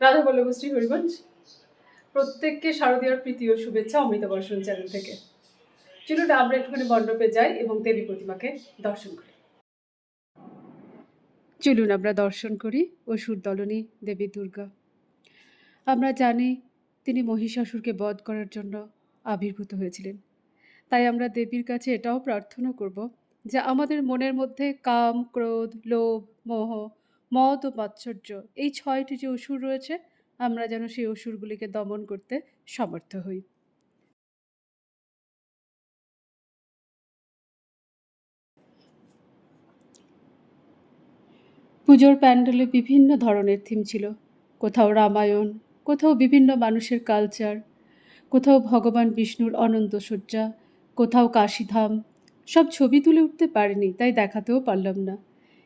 রাধা বল্লভশ্রী হরিবংশ। প্রত্যেককে শারদীয়ার প্রীতি ও শুভেচ্ছা অমৃত বর্ষণ চ্যানেল থেকে। চলুন আমরা একটুখানি মণ্ডপে যাই এবং দেবী প্রতিমাকে দর্শন করি। চলুন আমরা দর্শন করি অসুরদলনী দেবী দুর্গা। আমরা জানি তিনি মহিষাসুরকে বধ করার জন্য আবির্ভূত হয়েছিলেন। তাই আমরা দেবীর কাছে এটাও প্রার্থনা করব যে আমাদের মনের মধ্যে কাম, ক্রোধ, লোভ, মোহ, মদ ও মাৎসর্য এই 6টি যে অসুর রয়েছে, আমরা যেন সেই অসুরগুলিকে দমন করতে সমর্থ হই। পুজোর প্যান্ডেলে বিভিন্ন ধরনের থিম ছিল। কোথাও রামায়ণ, কোথাও বিভিন্ন মানুষের কালচার, কোথাও ভগবান বিষ্ণুর অনন্ত শয্যা, কোথাও কাশীধাম। সব ছবি তুলে উঠতে পারিনি, তাই দেখাতেও পারলাম না।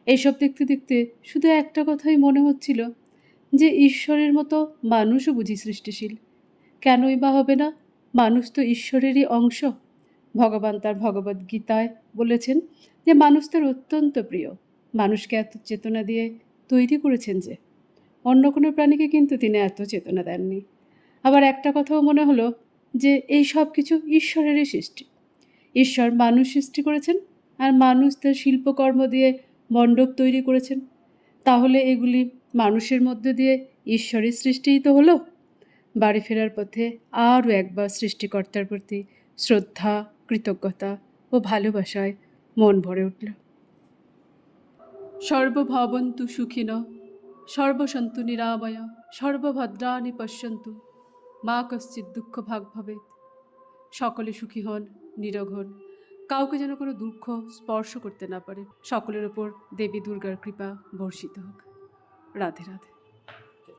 এইসব দেখতে দেখতে শুধু একটা কথাই মনে হচ্ছিল যে ঈশ্বরের মতো মানুষও বুঝি সৃষ্টিশীল। কেনই বা হবে না? মানুষ তো ঈশ্বরেরই অংশ। ভগবান তার ভগবদ্ গীতায় বলেছেন যে মানুষ তার অত্যন্ত প্রিয়। মানুষকে এত চেতনা দিয়ে তৈরি করেছেন যে অন্য কোনো প্রাণীকে কিন্তু তিনি এত চেতনা দেননি। আবার একটা কথাও মনে হলো যে এই সব কিছু ঈশ্বরেরই সৃষ্টি। ঈশ্বর মানুষ সৃষ্টি করেছেন, আর মানুষ তার শিল্পকর্ম দিয়ে মণ্ডপ তৈরি করেছেন। তাহলে এগুলি মানুষের মধ্যে দিয়ে ঈশ্বরের সৃষ্টিই তো হলো। বাড়ি ফেরার পথে আরও একবার সৃষ্টিকর্তার প্রতি শ্রদ্ধা, কৃতজ্ঞতা ও ভালোবাসায় মন ভরে উঠল। সর্বভবন্তু সুখিনঃ, সর্বসন্তু নিরাময়, সর্বভদ্রাণি পশ্যন্তু, মা কশ্চিৎ দুঃখ ভাগ ভবেৎ। সকলে সুখী হন, নিরোগ হন, কাউকে যেন কোনো দুঃখ স্পর্শ করতে না পারে। সকলের ওপর দেবী দুর্গার কৃপা বর্ষিত হোক। রাধে রাধে।